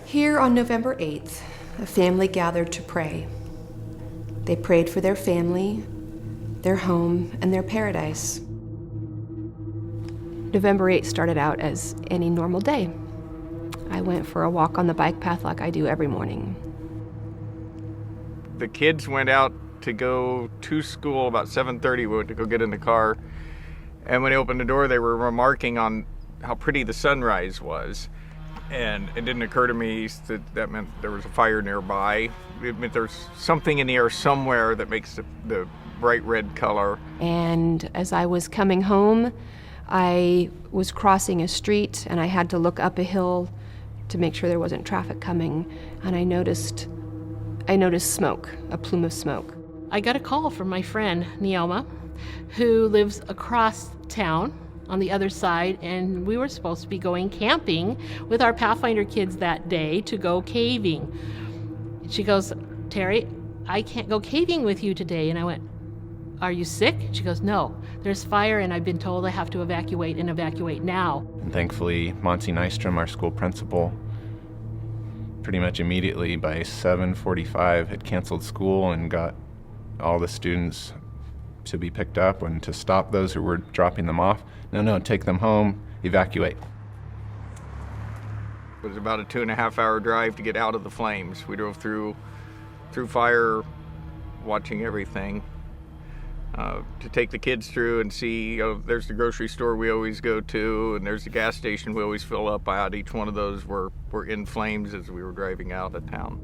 Here on November 8th, a family gathered to pray. They prayed for their family, their home, and their paradise. November 8th started out as any normal day. I went for a walk on the bike path like I do every morning. The kids went out to go to school about 7:30. We went to go get in the car. And when they opened the door, they were remarking on how pretty the sunrise was. And it didn't occur to me that meant there was a fire nearby. It meant there's something in the air somewhere that makes the bright red color. And as I was coming home, I was crossing a street and I had to look up a hill to make sure there wasn't traffic coming. And I noticed smoke, a plume of smoke. I got a call from my friend, Neoma, who lives across town on the other side, and we were supposed to be going camping with our Pathfinder kids that day to go caving. She goes, "Terry, I can't go caving with you today." And I went, "Are you sick?" She goes, "No, there's fire and I've been told I have to evacuate and evacuate now." And thankfully, Monty Nystrom, our school principal, pretty much immediately by 7:45 had canceled school and got all the students to be picked up and to stop those who were dropping them off. No, take them home, evacuate. It was about a 2.5-hour drive to get out of the flames. We drove through fire, watching everything, to take the kids through and see, there's the grocery store we always go to, and there's the gas station we always fill up at. Each one of those were in flames as we were driving out of town.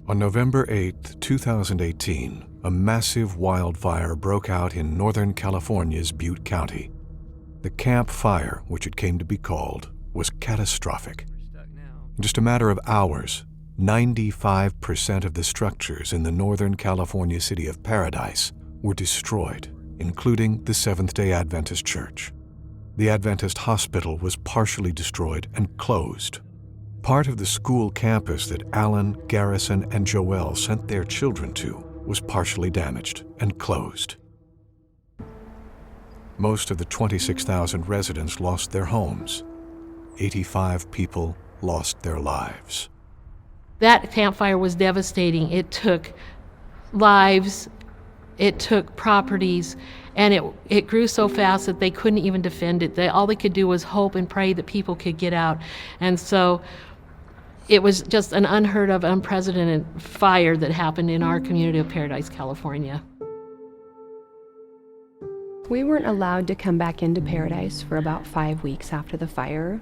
On November 8, 2018, a massive wildfire broke out in Northern California's Butte County. The Camp Fire, which it came to be called, was catastrophic. In just a matter of hours, 95% of the structures in the Northern California city of Paradise were destroyed, including the Seventh-day Adventist Church. The Adventist Hospital was partially destroyed and closed. Part of the school campus that Alan, Garrison, and Joelle sent their children to was partially damaged and closed. Most of the 26,000 residents lost their homes. 85 people lost their lives. That campfire was devastating. It took lives, it took properties, and it grew so fast that they couldn't even defend it. All they could do was hope and pray that people could get out. And so it was just an unheard of, unprecedented fire that happened in our community of Paradise, California. We weren't allowed to come back into Paradise for about 5 weeks after the fire.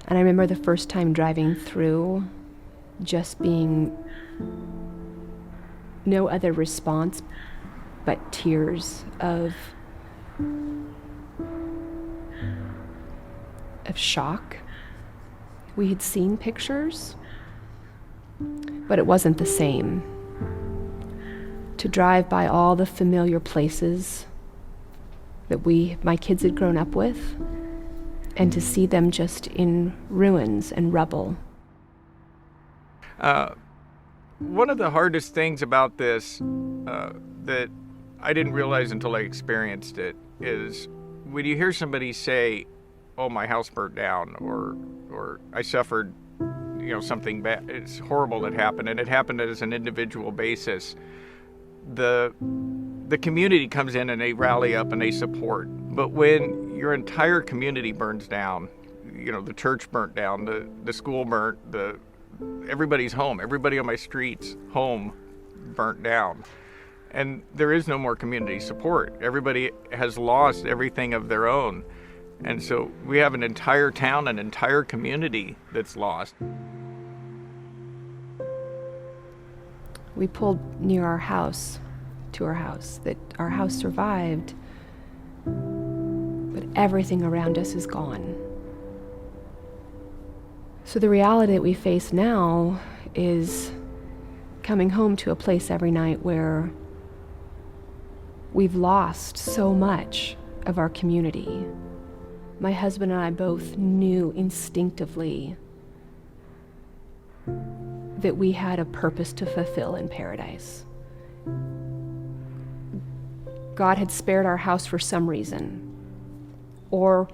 And I remember the first time driving through, just being no other response but tears of shock. We had seen pictures, but it wasn't the same. To drive by all the familiar places that my kids had grown up with, and to see them just in ruins and rubble. One of the hardest things about this that I didn't realize until I experienced it is when you hear somebody say, "Oh, my house burnt down," or "I suffered, something bad. It's horrible that happened," and it happened as an individual basis. The community comes in and they rally up and they support. But when your entire community burns down, the church burnt down, the school burnt, everybody's home, everybody on my street's home burnt down. And there is no more community support. Everybody has lost everything of their own. And so we have an entire town, an entire community that's lost. We pulled near our house, that our house survived, but everything around us is gone. So the reality that we face now is coming home to a place every night where we've lost so much of our community. My husband and I both knew instinctively that we had a purpose to fulfill in Paradise. God had spared our house for some reason. Or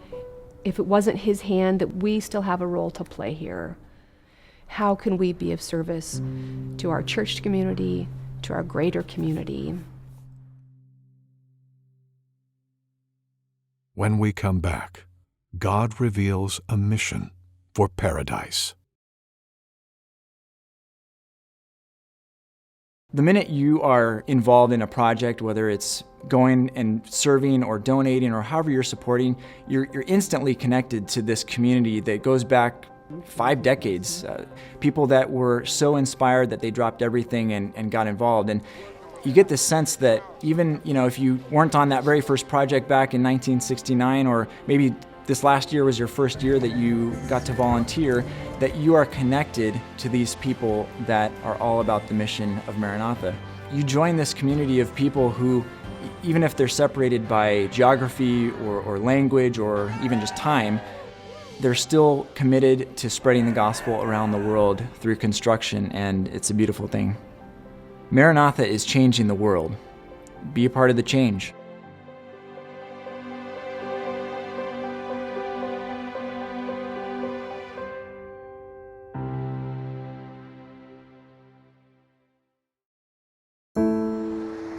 if it wasn't his hand, that we still have a role to play here. How can we be of service to our church community, to our greater community? When we come back, God reveals a mission for Paradise. The minute you are involved in a project, whether it's going and serving or donating or however you're supporting, you're instantly connected to this community that goes back 5 decades. People that were so inspired that they dropped everything and got involved. And you get this sense that even, if you weren't on that very first project back in 1969, or maybe this last year was your first year that you got to volunteer, that you are connected to these people that are all about the mission of Maranatha. You join this community of people who, even if they're separated by geography or language or even just time, they're still committed to spreading the gospel around the world through construction, and it's a beautiful thing. Maranatha is changing the world. Be a part of the change.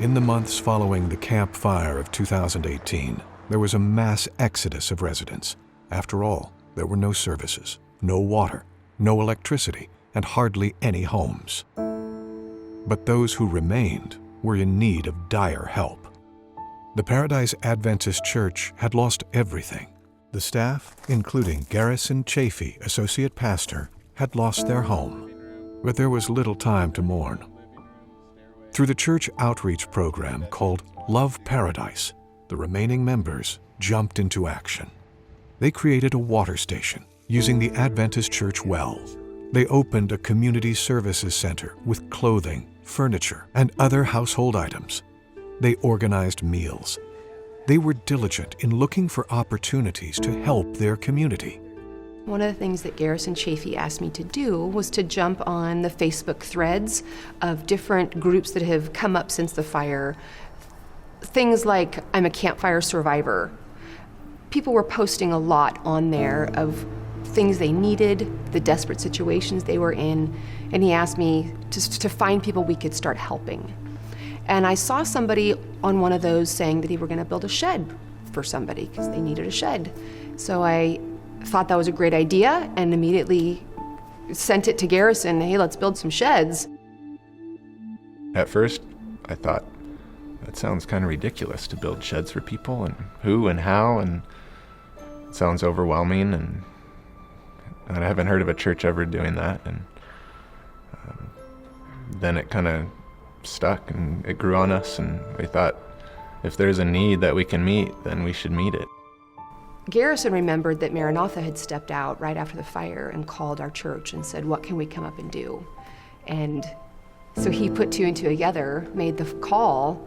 In the months following the Camp Fire of 2018, there was a mass exodus of residents. After all, there were no services, no water, no electricity, and hardly any homes. But those who remained were in need of dire help. The Paradise Adventist Church had lost everything. The staff, including Garrison Chafee, associate pastor, had lost their home. But there was little time to mourn. Through the church outreach program called Love Paradise, the remaining members jumped into action. They created a water station using the Adventist Church well. They opened a community services center with clothing, furniture, and other household items. They organized meals. They were diligent in looking for opportunities to help their community. One of the things that Garrison Chafee asked me to do was to jump on the Facebook threads of different groups that have come up since the fire. Things like, I'm a campfire survivor. People were posting a lot on there of things they needed, the desperate situations they were in, and he asked me to find people we could start helping. And I saw somebody on one of those saying that they were going to build a shed for somebody because they needed a shed. So I thought that was a great idea and immediately sent it to Garrison, hey, let's build some sheds. At first, I thought, that sounds kind of ridiculous to build sheds for people, and who and how, and it sounds overwhelming, and I haven't heard of a church ever doing that. And then it kind of stuck and it grew on us, and we thought, if there's a need that we can meet, then we should meet it. Garrison remembered that Maranatha had stepped out right after the fire and called our church and said, what can we come up and do? And so he put 2 and 2 together, made the call,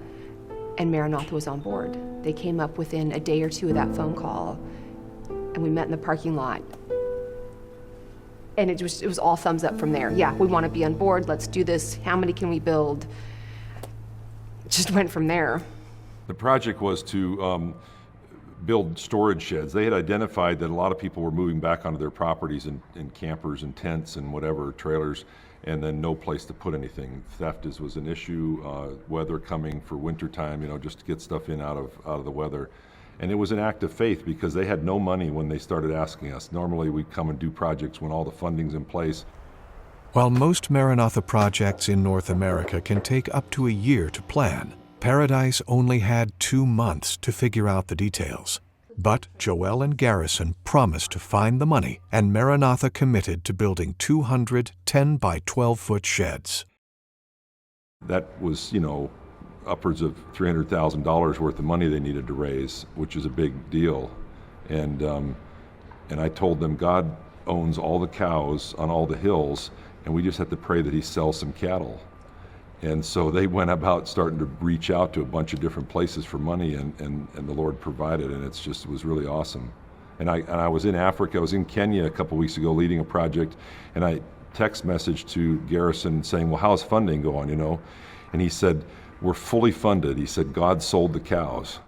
and Maranatha was on board. They came up within a day or 2 of that phone call, and we met in the parking lot. And it was all thumbs up from there. Yeah, we want to be on board, let's do this, how many can we build? It just went from there. The project was to build storage sheds. They had identified that a lot of people were moving back onto their properties in campers and tents and whatever, trailers, and then no place to put anything. Theft was an issue, weather coming for wintertime, just to get stuff in out of the weather. And it was an act of faith because they had no money when they started asking us. Normally we come and do projects when all the funding's in place. While most Maranatha projects in North America can take up to a year to plan, Paradise only had 2 months to figure out the details. But Joel and Garrison promised to find the money, and Maranatha committed to building 200 10 by 12-foot sheds. That was, upwards of $300,000 worth of money they needed to raise, which is a big deal. And I told them God owns all the cows on all the hills, and we just have to pray that he sells some cattle. And so they went about starting to reach out to a bunch of different places for money, and the Lord provided, and it was really awesome. And I was in Africa, I was in Kenya a couple weeks ago leading a project, and I text messaged to Garrison saying, well, how's funding going, And he said, we're fully funded. He said, God sold the cows.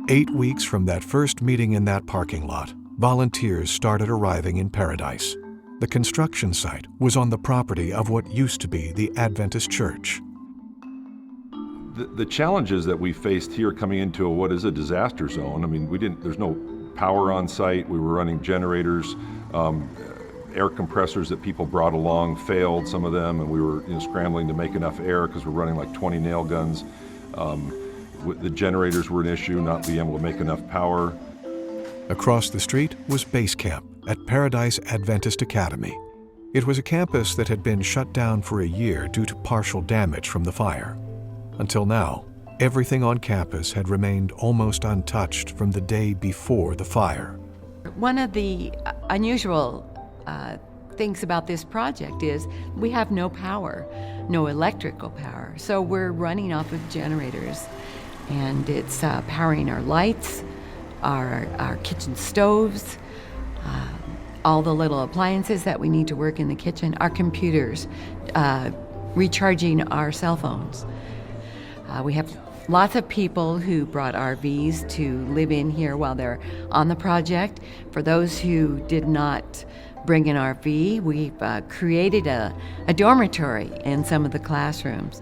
8 weeks from that first meeting in that parking lot, volunteers started arriving in Paradise. The construction site was on the property of what used to be the Adventist Church. The challenges that we faced here coming into what is a disaster zone, I mean, there's no power on site. We were running generators. Air compressors that people brought along failed, some of them, and we were scrambling to make enough air because we're running like 20 nail guns. The generators were an issue, not being able to make enough power. Across the street was Base Camp at Paradise Adventist Academy. It was a campus that had been shut down for a year due to partial damage from the fire. Until now, everything on campus had remained almost untouched from the day before the fire. One of the unusual things about this project is we have no power, no electrical power. So we're running off of generators, and it's powering our lights, our kitchen stoves, all the little appliances that we need to work in the kitchen, our computers, recharging our cell phones. We have lots of people who brought RVs to live in here while they're on the project. For those who did not bring an RV, we've created a dormitory in some of the classrooms.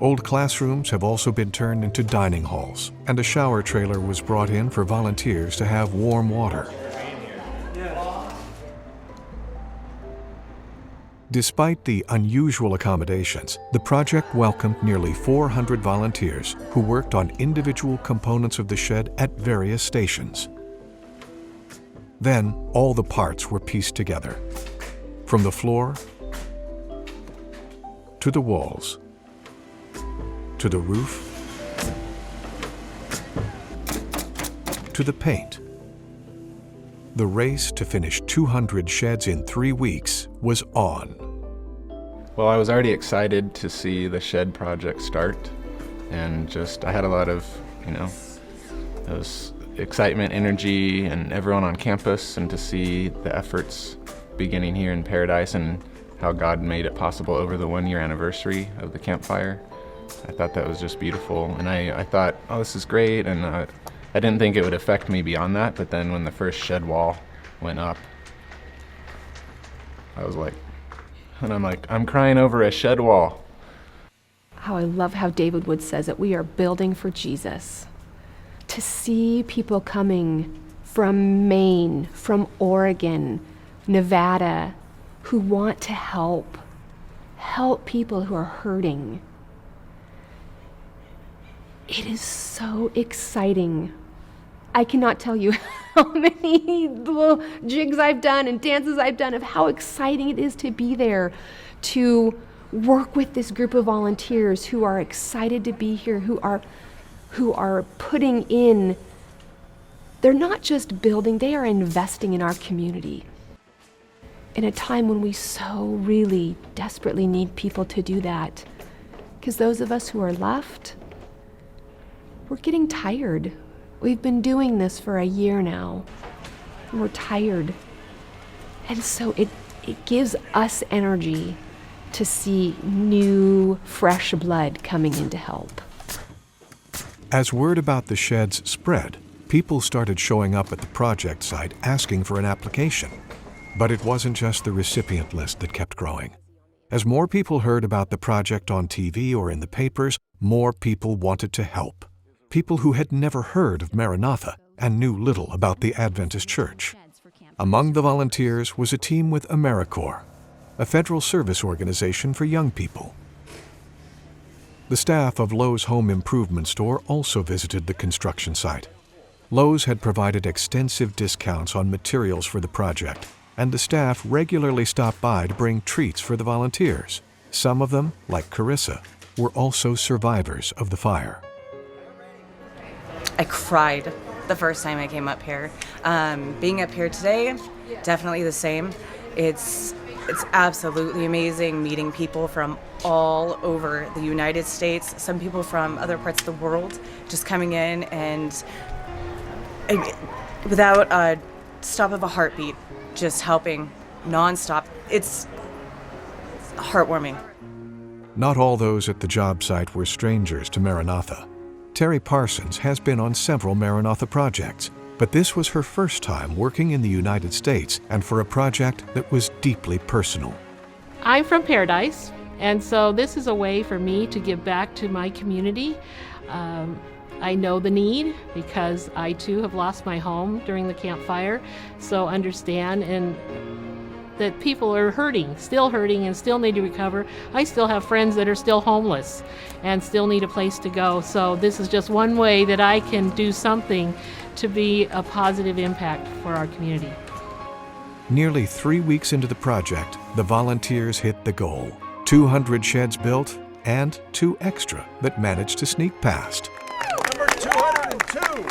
Old classrooms have also been turned into dining halls, and a shower trailer was brought in for volunteers to have warm water. Despite the unusual accommodations, the project welcomed nearly 400 volunteers who worked on individual components of the shed at various stations. Then, all the parts were pieced together, from the floor to the walls, to the roof, to the paint. The race to finish 200 sheds in 3 weeks was on. Well, I was already excited to see the shed project start, and I had a lot of, those excitement, energy, and everyone on campus, and to see the efforts beginning here in Paradise and how God made it possible over the 1-year anniversary of the campfire. I thought that was just beautiful, and I thought, oh, this is great, and I didn't think it would affect me beyond that, but then when the first shed wall went up, I'm crying over a shed wall. How I love how David Wood says that we are building for Jesus. To see people coming from Maine, from Oregon, Nevada, who want to help people who are hurting. It is so exciting. I cannot tell you how many little jigs I've done and dances I've done of how exciting it is to be there, to work with this group of volunteers who are excited to be here, who are putting in. They're not just building, they are investing in our community. In a time when we so really desperately need people to do that. Because those of us who are left, we're getting tired. We've been doing this for a year now, and we're tired. And so it gives us energy to see new, fresh blood coming in to help. As word about the sheds spread, people started showing up at the project site asking for an application. But it wasn't just the recipient list that kept growing. As more people heard about the project on TV or in the papers, more people wanted to help. People who had never heard of Maranatha and knew little about the Adventist Church. Among the volunteers was a team with AmeriCorps, a federal service organization for young people. The staff of Lowe's Home Improvement Store also visited the construction site. Lowe's had provided extensive discounts on materials for the project, and the staff regularly stopped by to bring treats for the volunteers. Some of them, like Carissa, were also survivors of the fire. I cried the first time I came up here. Being up here today, definitely the same. It's absolutely amazing meeting people from all over the United States, some people from other parts of the world, just coming in and without a stop of a heartbeat, just helping nonstop. It's heartwarming. Not all those at the job site were strangers to Maranatha. Terry Parsons has been on several Maranatha projects. But this was her first time working in the United States and for a project that was deeply personal. I'm from Paradise, and so this is a way for me to give back to my community. I know the need because I too have lost my home during the Camp Fire, so understand and that people are hurting, and still need to recover. I still have friends that are still homeless and still need a place to go. So this is just one way that I can do something to be a positive impact for our community. Nearly 3 weeks into the project, the volunteers hit the goal. 200 sheds built and 2 extra that managed to sneak past. Number 202.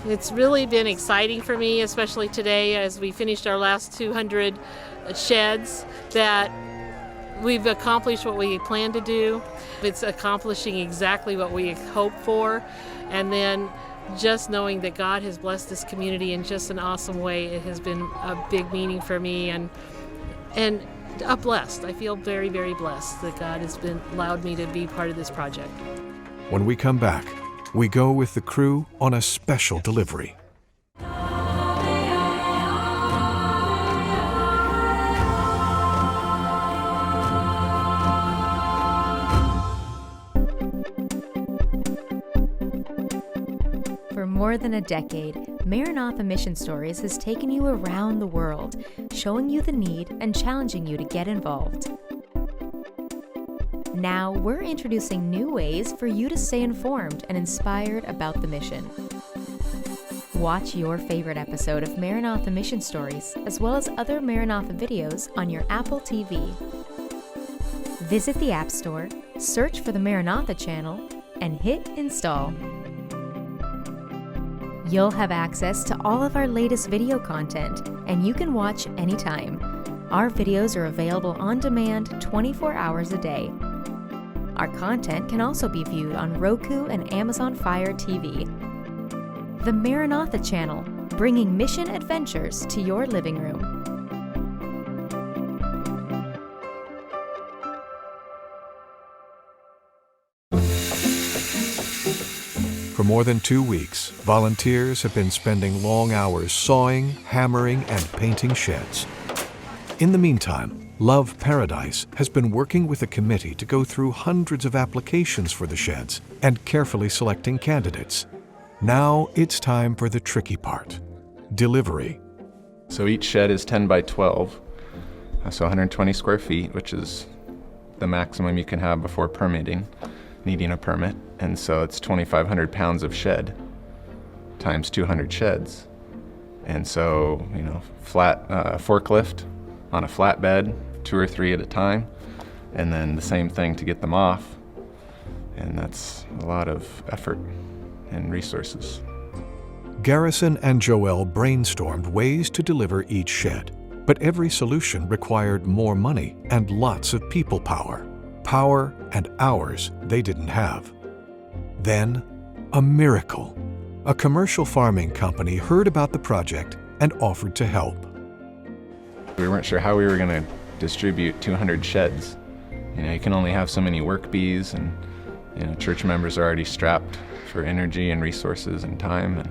It's really been exciting for me, especially today as we finished our last 200 sheds, that we've accomplished what we planned to do. It's accomplishing exactly what we hoped for. And then just knowing that God has blessed this community in just an awesome way, it has been a big meaning for me and blessed. I feel very, very blessed that God has allowed me to be part of this project. When we come back, we go with the crew on a special delivery. For more than a decade, Maranatha Mission Stories has taken you around the world, showing you the need and challenging you to get involved. Now we're introducing new ways for you to stay informed and inspired about the mission. Watch your favorite episode of Maranatha Mission Stories, as well as other Maranatha videos on your Apple TV. Visit the App Store, search for the Maranatha channel, and hit install. You'll have access to all of our latest video content, and you can watch anytime. Our videos are available on demand 24 hours a day. Our content can also be viewed on Roku and Amazon Fire TV. The Maranatha Channel, bringing mission adventures to your living room. For more than 2 weeks, volunteers have been spending long hours sawing, hammering, and painting sheds. In the meantime, Love Paradise has been working with a committee to go through hundreds of applications for the sheds and carefully selecting candidates. Now it's time for the tricky part: delivery. So each shed is 10 by 12, so 120 square feet, which is the maximum you can have before needing a permit. And so it's 2,500 pounds of shed times 200 sheds. And so, flat forklift on a flatbed, 2 or 3 at a time, and then the same thing to get them off. And that's a lot of effort and resources. Garrison and Joelle brainstormed ways to deliver each shed, but every solution required more money and lots of people power. Power and hours they didn't have. Then, a miracle. A commercial farming company heard about the project and offered to help. We weren't sure how we were going to distribute 200 sheds. You can only have so many work bees, and church members are already strapped for energy and resources and time. And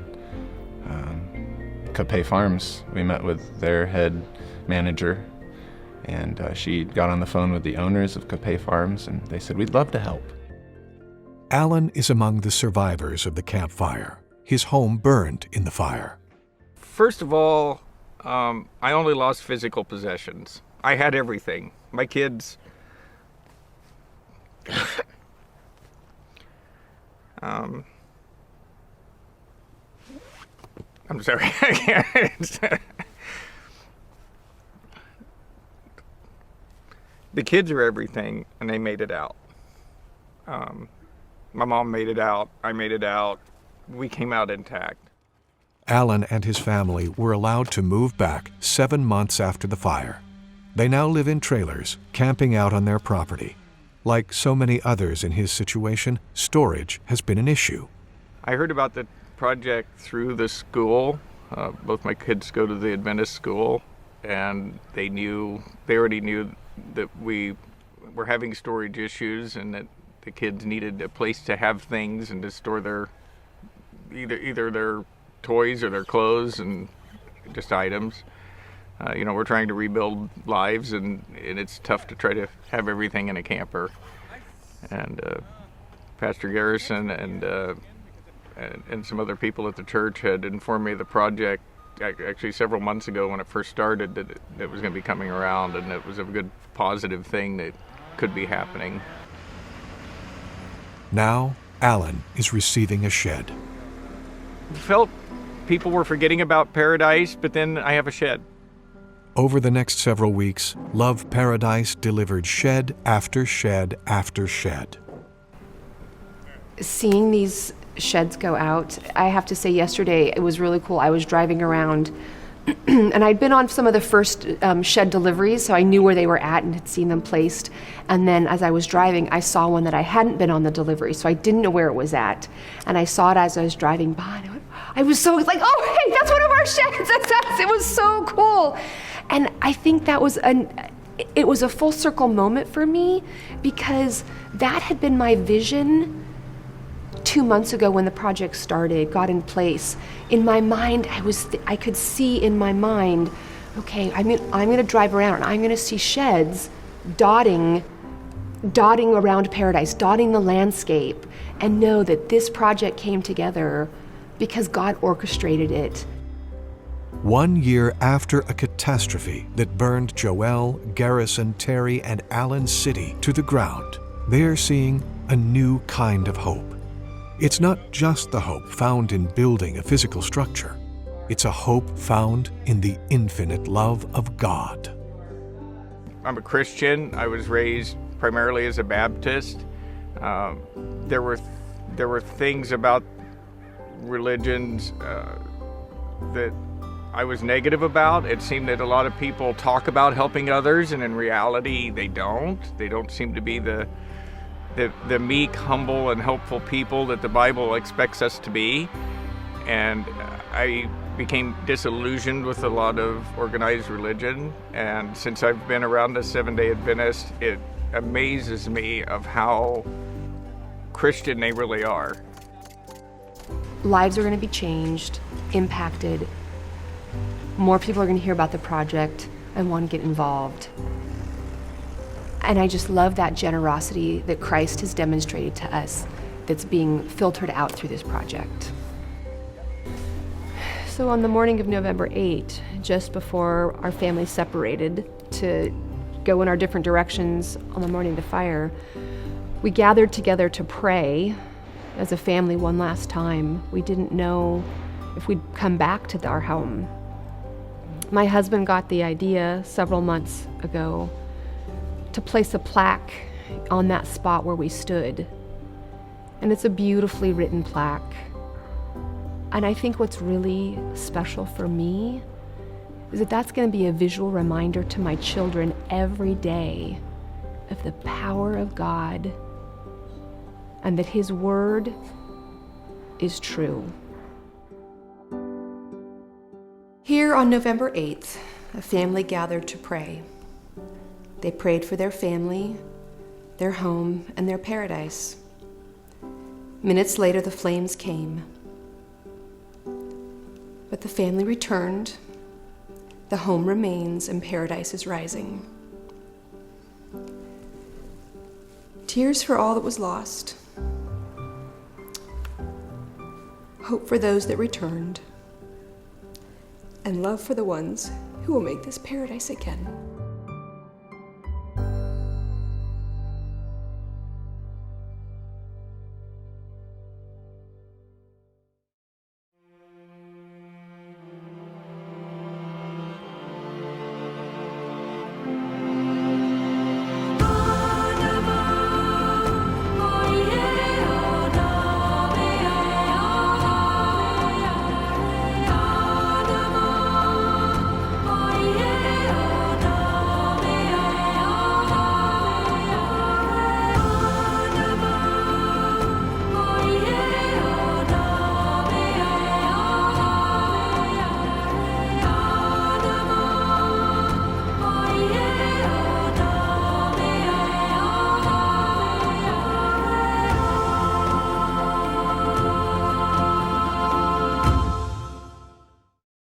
Capay Farms, we met with their head manager, and she got on the phone with the owners of Capay Farms, and they said, "We'd love to help." Alan is among the survivors of the Camp Fire. His home burned in the fire. First of all, I only lost physical possessions. I had everything. My kids. I'm sorry. I can't. The kids are everything, and they made it out. My mom made it out. I made it out. We came out intact. Alan and his family were allowed to move back 7 months after the fire. They now live in trailers, camping out on their property. Like so many others in his situation, storage has been an issue. I heard about the project through the school. Both my kids go to the Adventist school, and they already knew that we were having storage issues and that the kids needed a place to have things and to store their either their toys or their clothes and just items. We're trying to rebuild lives, and it's tough to try to have everything in a camper. And Pastor Garrison and some other people at the church had informed me of the project actually several months ago when it first started, that it was going to be coming around, and it was a good positive thing that could be happening. Now, Alan is receiving a shed. Felt people were forgetting about Paradise, but then I have a shed. Over the next several weeks, Love Paradise delivered shed after shed after shed. Seeing these sheds go out, I have to say yesterday it was really cool. I was driving around and I'd been on some of the first shed deliveries, so I knew where they were at and had seen them placed. And then as I was driving, I saw one that I hadn't been on the delivery, so I didn't know where it was at. And I saw it as I was driving by, and I was so like, oh, hey, that's one of our sheds. That's us. It was so cool. And I think that was it was a full circle moment for me, because that had been my vision 2 months ago when the project started, got in place. In my mind, I could see in my mind, okay, I'm going to drive around and I'm going to see sheds dotting around Paradise, dotting the landscape, and know that this project came together because God orchestrated it. 1 year after a catastrophe that burned Joelle, Garrison, Terry, and Allen's city to the ground, they're seeing a new kind of hope. It's not just the hope found in building a physical structure. It's a hope found in the infinite love of God. I'm a Christian. I was raised primarily as a Baptist. There were things about religions that I was negative about. It seemed that a lot of people talk about helping others, and in reality, they don't. They don't seem to be the meek, humble, and helpful people that the Bible expects us to be. And I became disillusioned with a lot of organized religion. And since I've been around the Seventh-day Adventist, it amazes me of how Christian they really are. Lives are going to be changed, impacted. More people are going to hear about the project and want to get involved. And I just love that generosity that Christ has demonstrated to us that's being filtered out through this project. So on the morning of November 8, just before our family separated to go in our different directions on the morning of the fire, we gathered together to pray as a family one last time. We didn't know if we'd come back to our home. My husband got the idea several months ago to place a plaque on that spot where we stood. And it's a beautifully written plaque. And I think what's really special for me is that that's going to be a visual reminder to my children every day of the power of God and that His word is true. Here on November 8th, a family gathered to pray. They prayed for their family, their home, and their paradise. Minutes later, the flames came. But the family returned, the home remains, and paradise is rising. Tears for all that was lost. Hope for those that returned. And love for the ones who will make this paradise again.